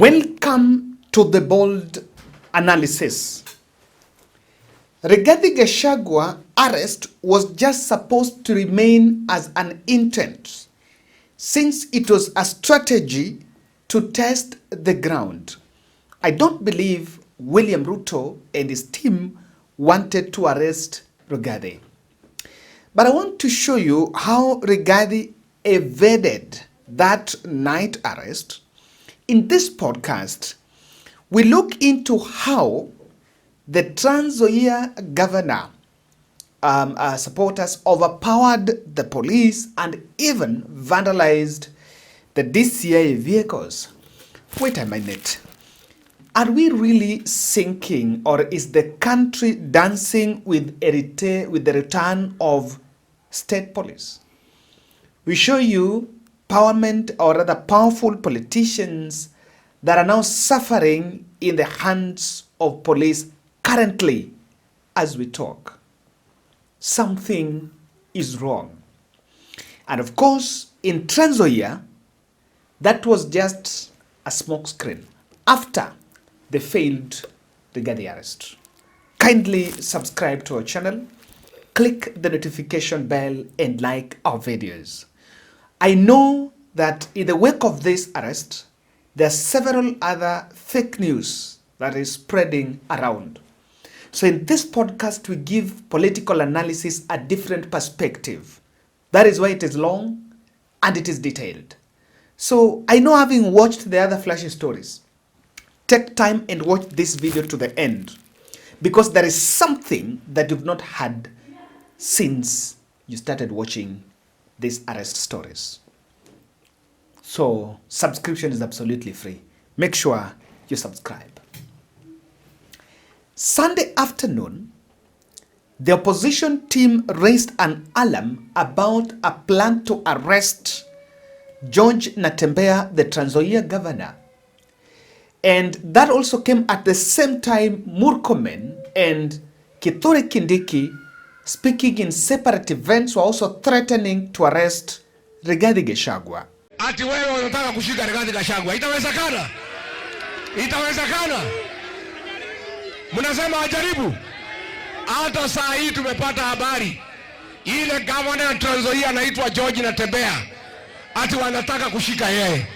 Welcome to the bold analysis. Rigathi Gachagua arrest was just supposed to remain as an intent, since it was a strategy to test the ground. I don't believe William Ruto and his team wanted to arrest Rigathi. But I want to show you how Rigathi evaded that night arrest. In this podcast, we look into how the Trans Nzoia governor supporters overpowered the police and even vandalized the DCI vehicles. Wait a minute. Are we really sinking, or is the country dancing with the return of state police? We show you empowerment, or rather powerful politicians that are now suffering in the hands of police currently as we talk. Something is wrong. And of course, in Trans Nzoia, that was just a smokescreen after the failed Rigathi arrest. Kindly subscribe to our channel, click the notification bell, and like our videos. I know that in the wake of this arrest, there are several other fake news that is spreading around. So in this podcast, we give political analysis a different perspective. That is why it is long and it is detailed. So I know, having watched the other flashy stories, take time and watch this video to the end, because there is something that you've not had since you started watching these arrest stories. So subscription is absolutely free. Make sure you subscribe. Sunday afternoon, the opposition team raised an alarm about a plan to arrest George Natembeya, the Trans Nzoia governor. And that also came at the same time Murkomen and Kithure Kindiki, speaking in separate events, were also threatening to arrest Rigathi Gachagua. Ati wewe unataka kushika Rigathi Gachagua. Itawezekana? Itawezekana? Mnasema wajaribu? Hata saa hii tumepata habari ile governor ya Trans Nzoia anaitwa George Natembeya, ati wanataka kushika yeye.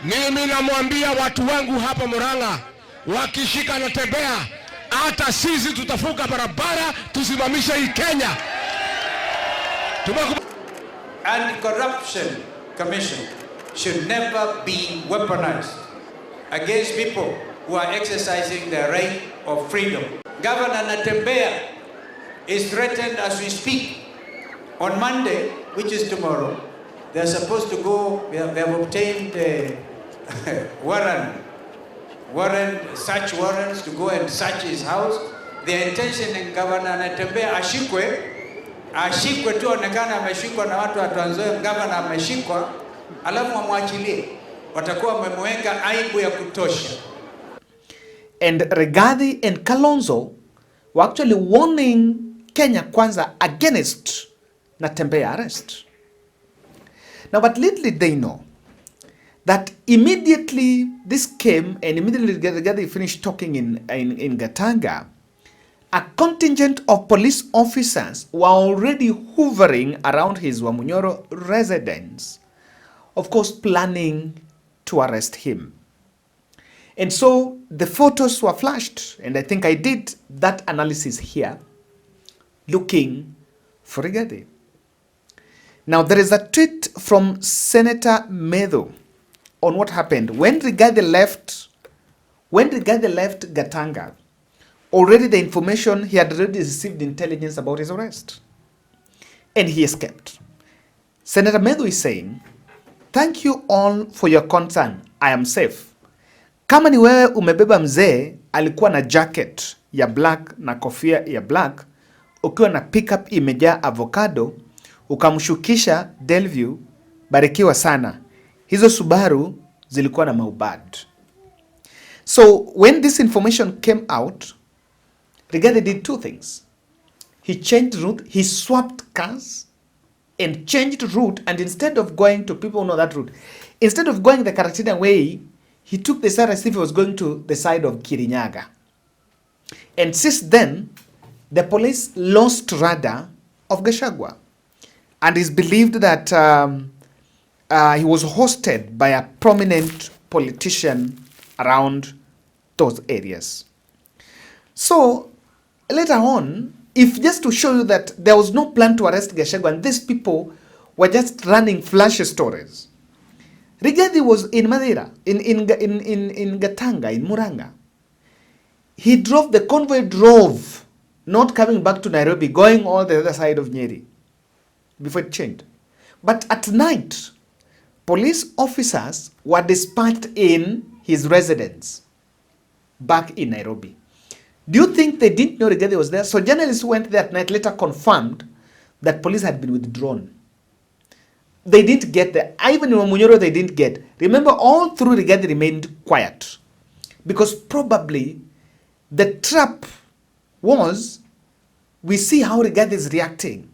Mimi namwambia watu wangu hapa Murang'a, wakishika Natembeya, hata sisi tutafuka barabara tusimamishe hii Kenya. Anti-Corruption Commission should never be weaponized against people who are exercising their right of freedom. Governor Natembeya is threatened as we speak. On Monday, which is tomorrow, they're supposed to go, they have obtained search warrants to go and search his house. Their intention in Governor Natembeya ashikwe tu, onekana ameshikwa na watu wa Trans Nzoia, governor ameshikwa, alafu wamwachilie. Watakuwa wamemweka aibu ya kutosha. And Rigathi and Kalonzo were actually warning Kenya Kwanza against Natembeya arrest. Now, but little did they know that immediately this came, and immediately Rigathi finished talking in Gatanga, a contingent of police officers were already hovering around his Wamunyoro residence, of course planning to arrest him. And so the photos were flashed, and I think I did that analysis here, looking for Rigathi. Now, there is a tweet from Senator Methu on what happened when Rigathi left Gatanga. Already the information, he had already received intelligence about his arrest, and he escaped. Senator Methu is saying, "Thank you all for your concern. I am safe. Kama ni wewe umebeba mzee alikuwa na jacket ya black na kofia ya black, ukiwa na pickup imejaa avocado, ukamshukisha Delview, barikiwa sana. Hizo Subaru zilikuwa na maubad." So when this information came out, Rigathi did two things. He changed route, he swapped cars and changed route, and instead of going to people who know that route, instead of going the Karatina way, he took the side as if he was going to the side of Kirinyaga. And since then, the police lost radar of Gachagua. And it's believed that he was hosted by a prominent politician around those areas. So later on, if just to show you that there was no plan to arrest Gachagua and these people were just running flash stories. Rigathi was in Madeira, in Gatanga, in Muranga. The convoy drove, not coming back to Nairobi, going all the other side of Nyeri before it changed. But at night, police officers were dispatched in his residence back in Nairobi. Do you think they didn't know Rigathi was there? So journalists who went there at night later confirmed that police had been withdrawn. They didn't get there. Even in Munyoro, they didn't get. Remember, all through Rigathi remained quiet. Because probably the trap was, we see how Rigathi is reacting.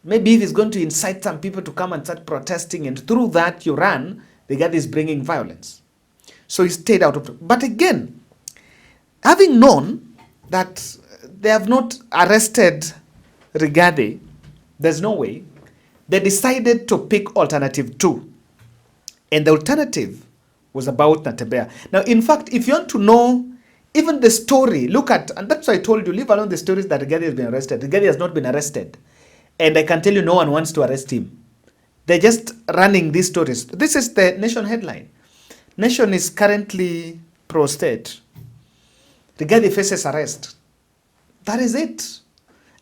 Maybe if he's going to incite some people to come and start protesting, and through that you run, Rigathi is bringing violence. So he stayed out of it. But again, having known that they have not arrested Rigathi, there's no way, they decided to pick alternative 2. And the alternative was about Natembeya. Now, in fact, if you want to know even the story, look at, and that's why I told you, leave alone the stories that Rigathi has been arrested. Rigathi has not been arrested. And I can tell you no one wants to arrest him. They're just running these stories. This is the Nation headline. Nation is currently pro-state. Rigathi faces arrest. That is it.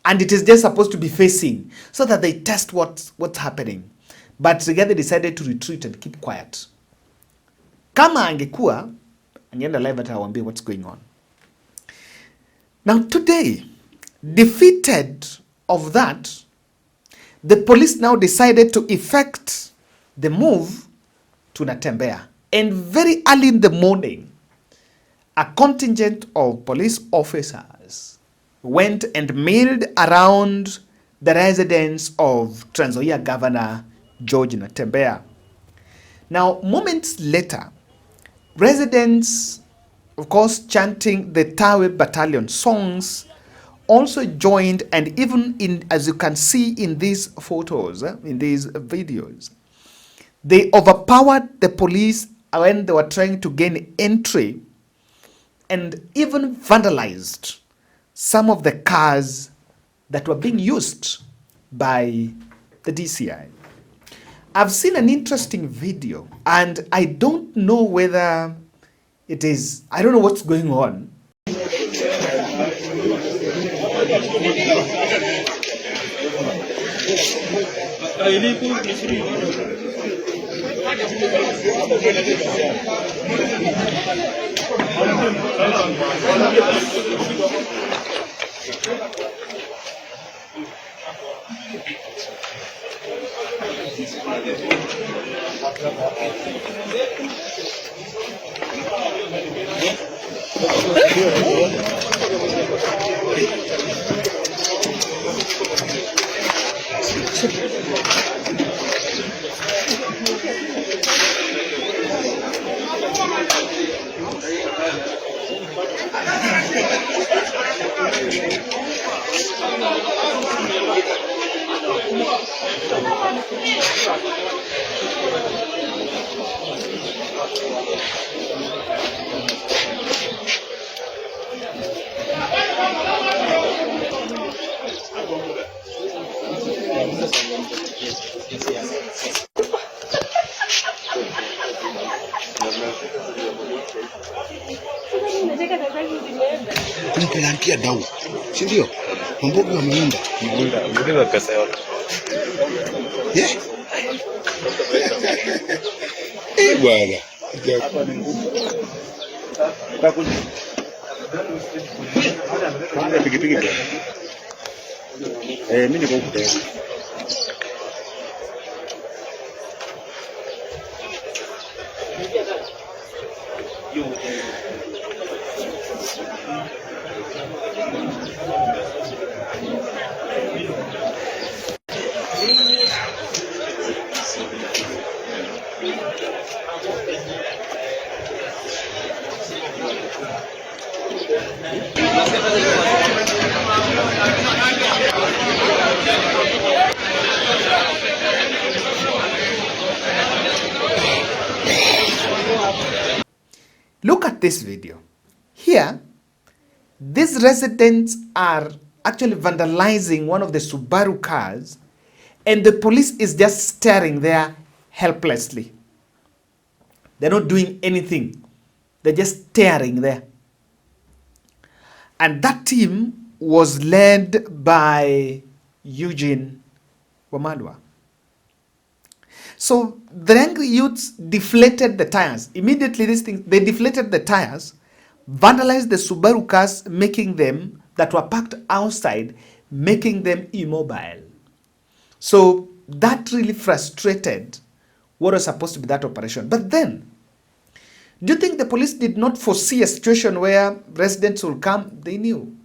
And it is just supposed to be facing so that they test what's happening. But Rigathi decided to retreat and keep quiet. Kama angekuwa, angeenda live hata awambie what's going on. Now today, defeated of that, the police now decided to effect the move to Natembeya. And very early in the morning, a contingent of police officers went and milled around the residence of Trans Nzoia Governor George Natembeya. Now, moments later, residents, of course, chanting the Tawe Battalion songs, also joined, and even in, as you can see in these photos, in these videos, they overpowered the police when they were trying to gain entry, and even vandalized some of the cars that were being used by the DCI. I've seen an interesting video, and I don't know whether it is, I don't know what's going on. Nipelantia dau, si ndio? Mambogo wameunda. Mbona pesa yote? Bwana. Pikipiki bwana. Mimi niko huko tayari. Look at this video. Here, these residents are actually vandalizing one of the Subaru cars, and the police is just staring there helplessly. They're not doing anything. They're just staring there. And that team was led by Eugene Wamalwa. So the angry youths deflated the tires. Immediately, they deflated the tires, vandalized the Subaru cars, making them, that were parked outside, making them immobile. So that really frustrated what was supposed to be that operation. But then, do you think the police did not foresee a situation where residents will come? They knew.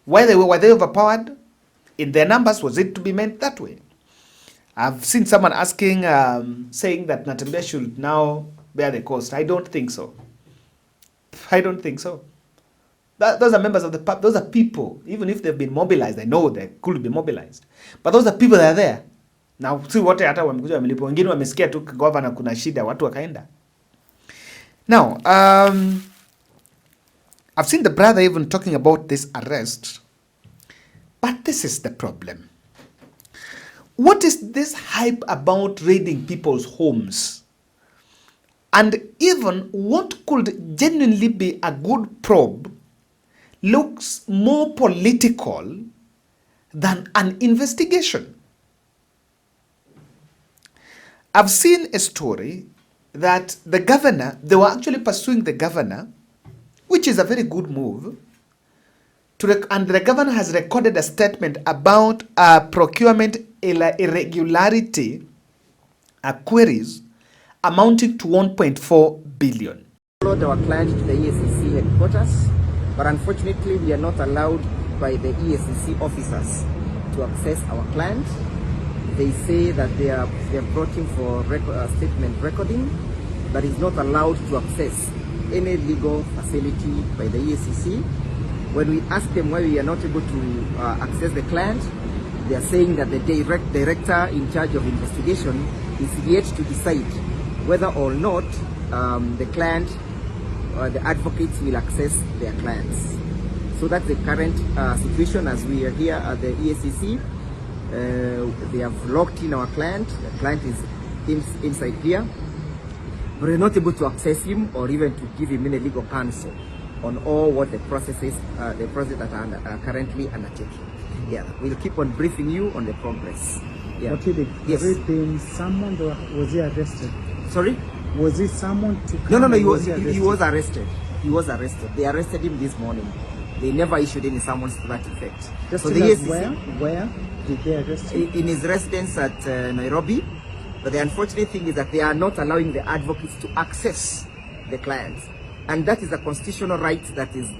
Were they overpowered? In their numbers, was it to be meant that way? I've seen someone asking, saying that Natembeya should now bear the cost. I don't think so. I don't think so. Those are members of the public. Those are people. Even if they've been mobilized, I know they could be mobilized. But those are people that are there. Now, see what hata wamekuja wamelipo. Wengine wamesikia tu governor kuna shida, watu wakaenda. Now, I've seen the brother even talking about this arrest. But this is the problem. What is this hype about raiding people's homes? And even what could genuinely be a good probe looks more political than an investigation. I've seen a story that the governor, they were actually pursuing the governor, which is a very good move, and the governor has recorded a statement about procurement irregularity queries amounting to 1.4 billion. Followed our client to the EACC headquarters, but unfortunately we are not allowed by the EACC officers to access our client. They say that they are brought him for statement recording, but is not allowed to access any legal facility by the EACC. When we ask them why we are not able to access the client, they are saying that the director in charge of investigation is yet to decide whether or not the client or the advocates will access their clients. So that's the current situation as we are here at the EACC. They have locked in our client. The client is inside here. But we're not able to access him or even to give him any legal counsel on all what the processes that are currently undertaking. Yeah, we'll keep on briefing you on the progress. Yeah. Okay, yes. Someone, was he arrested? Sorry? Was he someone to come? No, he was arrested. He was arrested. They arrested him this morning. They never issued any summons to that effect. Just so where did they arrest him? In his residence at Nairobi. But the unfortunate thing is that they are not allowing the advocates to access the clients. And that is a constitutional right that is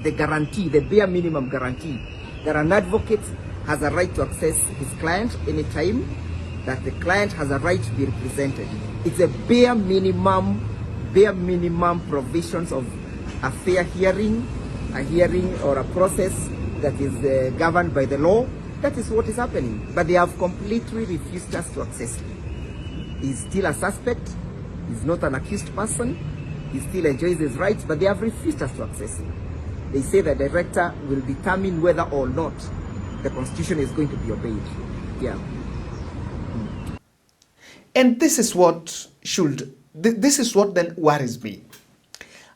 the guarantee, the bare minimum guarantee, that an advocate has a right to access his client anytime, that the client has a right to be represented. It's a bare minimum provisions of a fair hearing, or a process that is governed by the law. That is what is happening. But they have completely refused us to access him. He's still a suspect. He's not an accused person. He still enjoys his rights, but they have refused us to access him. They say the director will determine whether or not the constitution is going to be obeyed. Yeah. And this is what then worries me.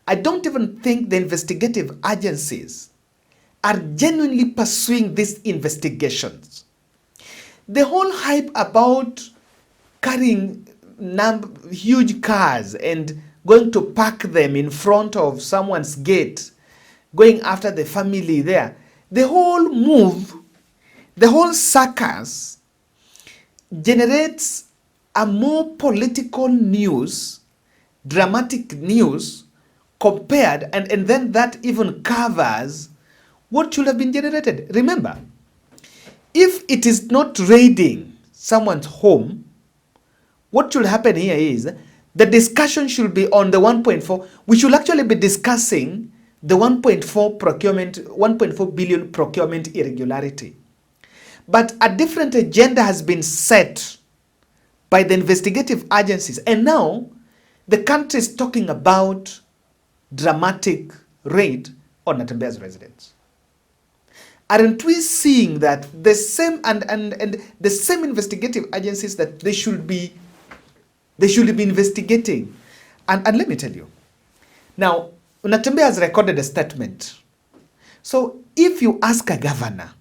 I don't even think the investigative agencies are genuinely pursuing these investigations. The whole hype about carrying huge cars and going to park them in front of someone's gate, going after the family there, the whole move, the whole circus generates a more political news, dramatic news, compared, and then that even covers what should have been generated. Remember, if it is not raiding someone's home, what should happen here is the discussion should be on the 1.4. We should actually be discussing the 1.4 billion procurement irregularity. But a different agenda has been set by the investigative agencies. And now the country is talking about dramatic raid on Natembeya's residence. Aren't we seeing that the same and the same investigative agencies that they should be investigating? And let me tell you. Now, Natembeya has recorded a statement. So if you ask a governor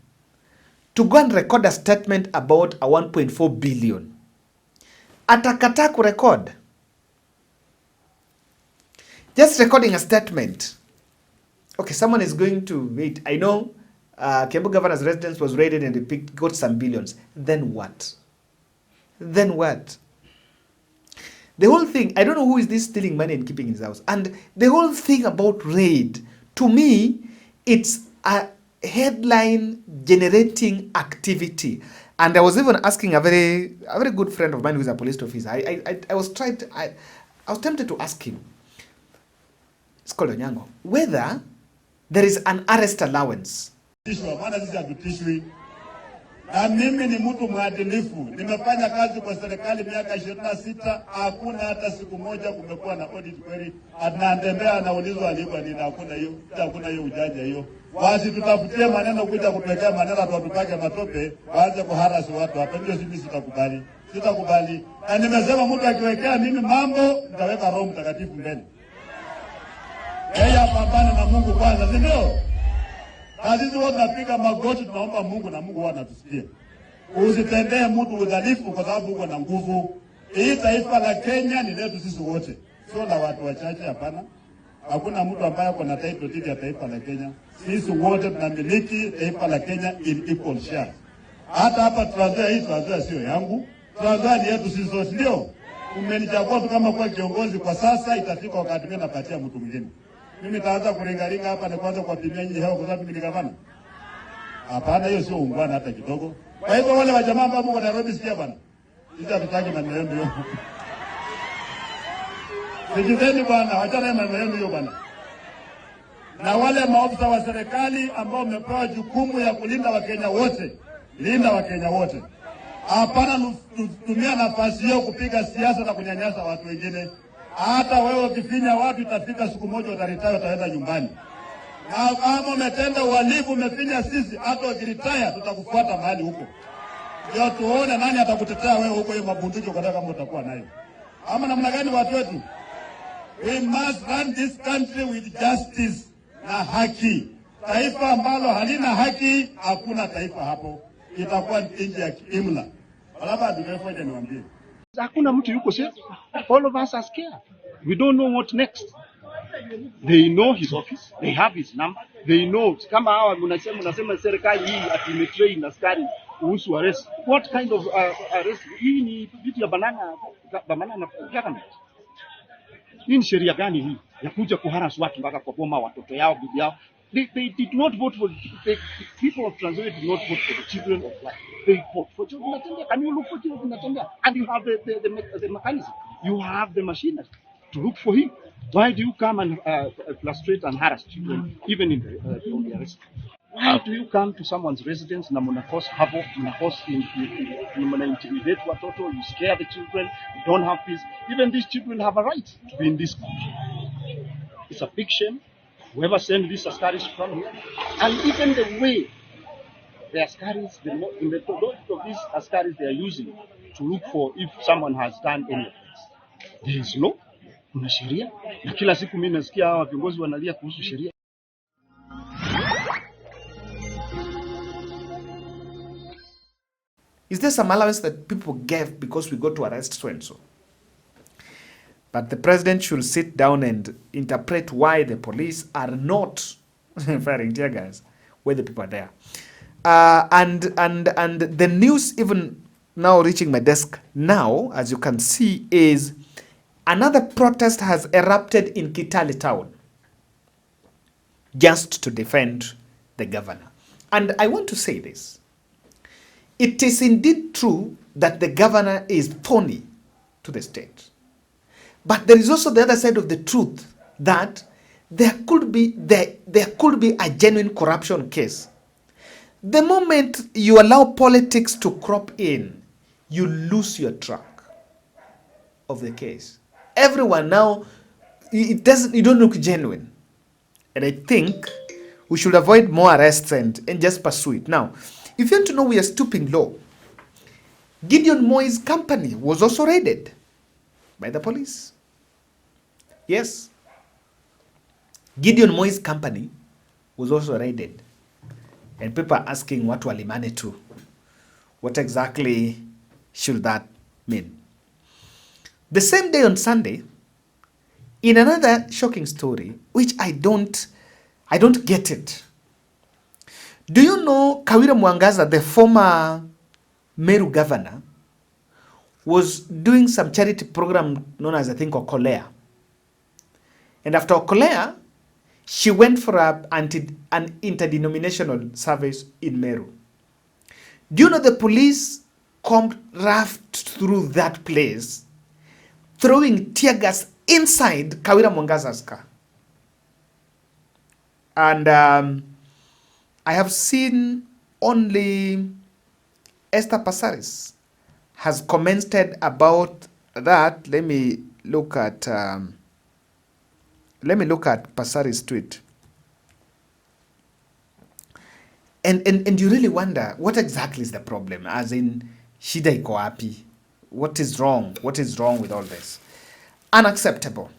to go and record a statement about a 1.4 billion, atakataa kurecord. Just recording a statement. Okay, someone is going to wait. I know Kiambu governor's residence was raided and they got some billions. Then what? Then what? The whole thing, I don't know who is this stealing money and keeping in his house. And the whole thing about raid, to me, it's a headline generating activity. And I was even asking a very good friend of mine who is a police officer. I was tempted to ask him, it's called Onyango, whether there is an arrest allowance. Na mimi ni mtu mwadilifu. Nimefanya kazi kwa serikali miaka 26, hakuna hata siku moja kumekuwa na audit query. Natembeya anaulizwa alipa nini, hakuna hiyo ujanja hiyo. Basi tutafutie maneno kuja kupekea maneno tutupake matope, waanze kuharasi watu hapa. Ndio sisi sitakubali. Sitakubali. Na nimesema mtu akiwekea mimi mambo, nitaweka Roho Mtakatifu mbele. Yeye apambane na Mungu kwanza, si ndio? Na sisi wote tunapiga magoti tunaomba Mungu na Mungu anatusikia. Usitendee mtu udhalifu kwa sababu uko na nguvu. Hii taifa la Kenya ni letu sisi wote. Sio la watu wachache, hapana. Hakuna mtu ambaye ako na title deed ya taifa la Kenya. Sisi wote tunamiliki taifa la Kenya in equal share. Hata hapa Trans-Nzoia, hii Trans-Nzoia sio yangu. Trans-Nzoia ni yetu sisi sote, ndio. Umenichagua tu kama kwa kiongozi kwa sasa, itafika wakati mimi napatia mtu mwingine. Mimi nitaanza kuringaringa hapa na kwanza kuwapimia nyinyi hewa kwa sababu mimi ni gavana. Hapana, hiyo sio ungwana hata kidogo. Kwa hivyo wale wa jamaa ambao mko Nairobi, sikia bwana. Sisi hatutaki maneno yenu hiyo. Sikizeni bwana, wachana na maneno yenu hiyo bwana. Na wale maofisa wa serikali ambao wamepewa jukumu ya kulinda Wakenya wote, linda Wakenya wote. Hapana tumia nafasi hiyo kupiga siasa na kunyanyasa watu wengine. Hata wewe ukifinya watu itafika siku moja utaretire, utaenda nyumbani. Na kama umetenda uhalifu umefinya sisi, hata ukiretire tutakufuata mahali huko. Ndio tuone nani atakutetea wewe huko, hiyo mabunduki ukataka kama utakuwa nayo. Ama namna gani watu wetu? We must run this country with justice na haki. Taifa ambalo halina haki, hakuna taifa hapo. Itakuwa nchi ya kiimla. Alaba ndivyo niwaambie. Hakuna mtu yuko safe. All of us are scared. We don't know what next. They know his office. They have his number. They know. Kama hawa mnasema serikali hii atimetrain askari kuhusu arrest. What kind of arrest? Hii ni vitu ya banana government. Hii ni sheria gani hii ya kuja kuharass watu mpaka kwa boma watoto yao, bibi yao? They did not vote for the people of Trans-Nzoia did not vote for the children of life. They vote for children of Natembeya. Can you look for children of Natembeya? And you have the mechanism. You have the machinery to look for him. Why do you come and frustrate and harass children, even in the arrest? Why do you come to someone's residence na muna cause havoc, muna intimidate watoto, you scare the children, you don't have peace? Even these children have a right to be in this country. It's a big shame. Whoever sent these askaris to come here, and even the way the askaris, the methodology of these askaris they are using to look for if someone has done any offense. There is law, kuna sheria, na kila siku mimi nasikia hawa viongozi wanalia kuhusu sheria. Is there some allowance that people gave because we got to arrest so and so? But the president should sit down and interpret why the police are not firing tear gas when the people are there. And the news even now reaching my desk now, as you can see, is another protest has erupted in Kitale town just to defend the governor. And I want to say this. It is indeed true that the governor is phony to the state. But there is also the other side of the truth that there could be a genuine corruption case. The moment you allow politics to crop in, you lose your track of the case. Everyone now, you don't look genuine. And I think we should avoid more arrests and just pursue it. Now, if you want to know we are stooping low, Gideon Moi's company was also raided by the police. Yes. Gideon Moi's company was also raided. And people are asking what walimane to. What exactly should that mean? The same day on Sunday, in another shocking story, which I don't get it. Do you know Kawira Mwangaza, the former Meru governor, was doing some charity program known as, I think, Okolea. And after Okolea, she went for an interdenominational service in Meru. Do you know the police rafted through that place, throwing tear gas inside Kawira Mwangaza's car? And I have seen only Esther Passaris has commented about that. Let me look at Passaris' tweet. And you really wonder what exactly is the problem, as in shida iko wapi? What is wrong? What is wrong with all this? Unacceptable.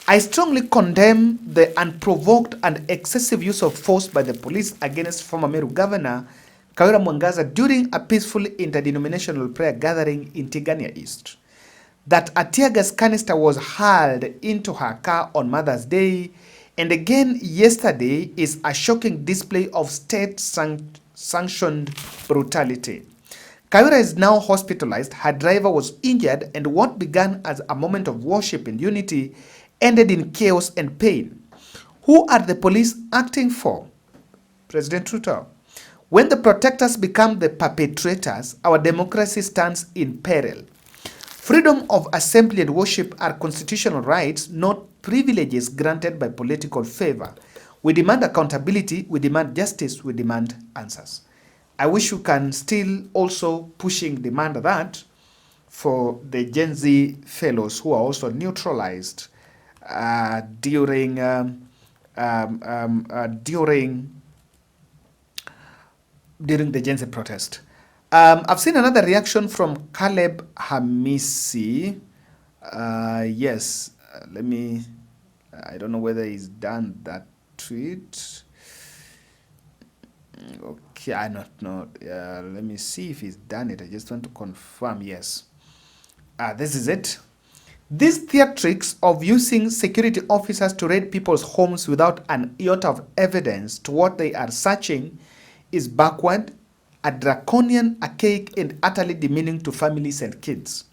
I strongly condemn the unprovoked and excessive use of force by the police against former Meru Governor Kawira Mwangaza during a peaceful interdenominational prayer gathering in Tigania East. That a tear gas canister was hurled into her car on Mother's Day, and again yesterday, is a shocking display of state-sanctioned brutality. Kawira is now hospitalized, her driver was injured, and what began as a moment of worship and unity ended in chaos and pain. Who are the police acting for? President Ruto. When the protectors become the perpetrators, our democracy stands in peril. Freedom of assembly and worship are constitutional rights, not privileges granted by political favor. We demand accountability, we demand justice, we demand answers. I wish you can still also demand that for the Gen Z fellows who are also neutralized during the Gen Z protest. I've seen another reaction from Caleb Hamisi. Yes, let me, I don't know whether he's done that tweet. Okay, I don't know. Let me see if he's done it. I just want to confirm. Yes. This is it. These theatrics of using security officers to raid people's homes without an iota of evidence to what they are searching is backward, a draconian, archaic, and utterly demeaning to families and kids.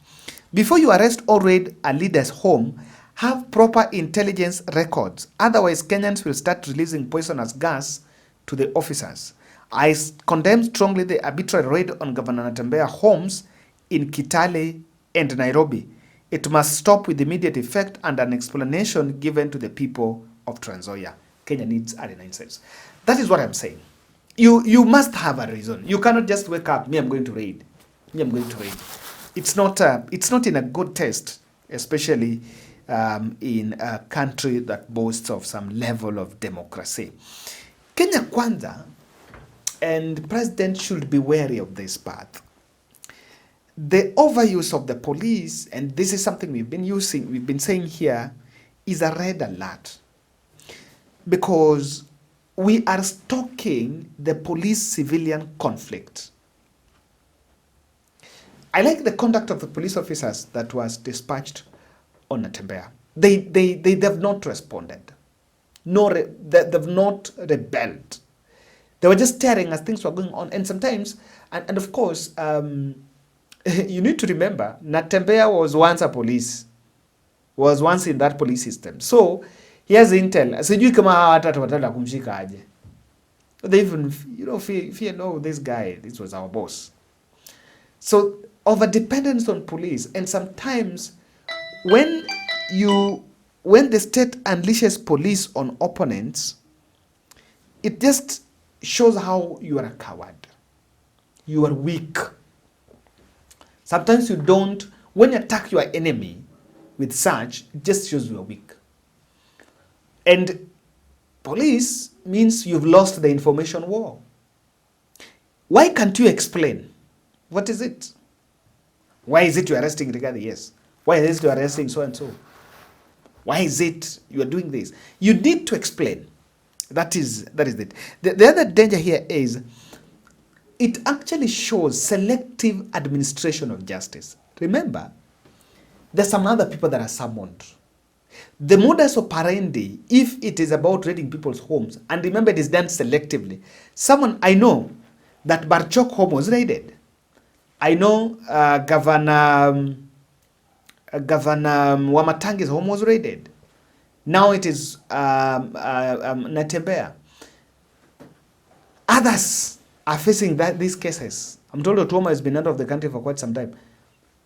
Before you arrest or raid a leader's home, have proper intelligence records. Otherwise, Kenyans will start releasing poisonous gas to the officers. I condemn strongly the arbitrary raid on Governor Natembeya homes in Kitale and Nairobi. It must stop with immediate effect and an explanation given to the people of Trans Nzoia. Kenya needs arena incentives. That is what I'm saying. You must have a reason. You cannot just wake up, me, I'm going to raid. Me, I'm going to raid. It's not in a good taste, especially in a country that boasts of some level of democracy. Kenya Kwanza, and President should be wary of this path. The overuse of the police, and this is something we've been saying here, is a red alert. Because we are stoking the police-civilian conflict. I like the conduct of the police officers that was dispatched on Natembeya. They have not responded. They've not rebelled. They were just staring as things were going on. And sometimes, and of course, you need to remember, Natembeya was once a police, was once in that police system. So, here's intel. Sijui kama hawa watu watala kumshika aje. They even, fear, no, this guy, this was our boss. So, over dependence on police, and sometimes when you when the state unleashes police on opponents, it just shows how you are a coward. You are weak. Sometimes you don't, when you attack your enemy with such, it just shows you are weak. And police means you've lost the information war. Why can't you explain? What is it? Why is it you're arresting Rigathi? Yes. Why is it you're arresting so and so? Why is it you are doing this? You need to explain. That is it. The other danger here is it actually shows selective administration of justice. Remember, there's some other people that are summoned. The modus operandi, if it is about raiding people's homes, and remember it is done selectively. I know that Barchok home was raided. I know Governor Wamatangi's home was raided. Now it is Natembeya. Others are facing these cases. I'm told Otomo has been out of the country for quite some time.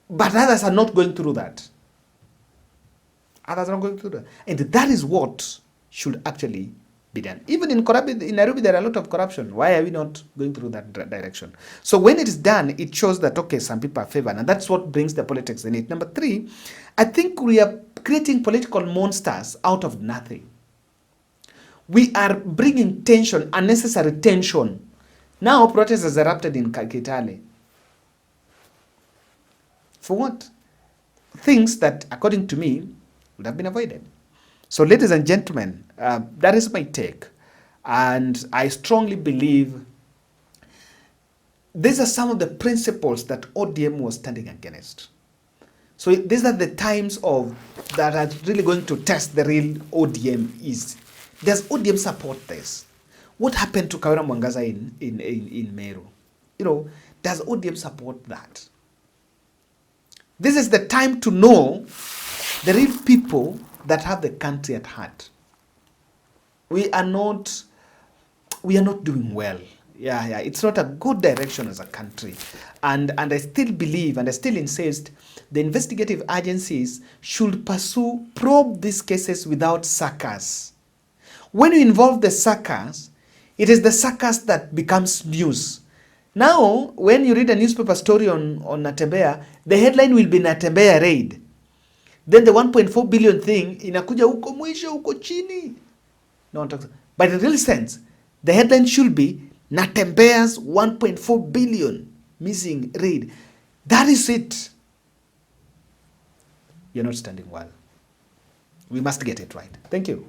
But others are not going through that. Others are not going through that. And that is what should actually be done. Even in Nairobi, there are a lot of corruption. Why are we not going through that direction? So when it is done, it shows that, okay, some people are favored. And that's what brings the politics in it. Number 3, I think we are creating political monsters out of nothing. We are bringing tension, unnecessary tension. Now protests has erupted in Kitale. For what? Things that, according to me, would have been avoided. So, ladies and gentlemen, that is my take. And I strongly believe these are some of the principles that ODM was standing against. So these are the times that are really going to test the real ODM is. Does ODM support this? What happened to Kawira Mwangaza in Meru? Does ODM support that? This is the time to know the real people that have the country at heart. We are not doing well. Yeah, it's not a good direction as a country. And I still believe, and I still insist, the investigative agencies should probe these cases without suckers. When you involve the suckers, it is the suckers that becomes news. Now, when you read a newspaper story on Natembeya, the headline will be Natembeya raid. Then the 1.4 billion thing, inakuja huko mwisho, huko chini. No one talks. But in real sense, the headline should be Natembeya's 1.4 billion missing raid. That is it. You're not standing well. We must get it right. Thank you.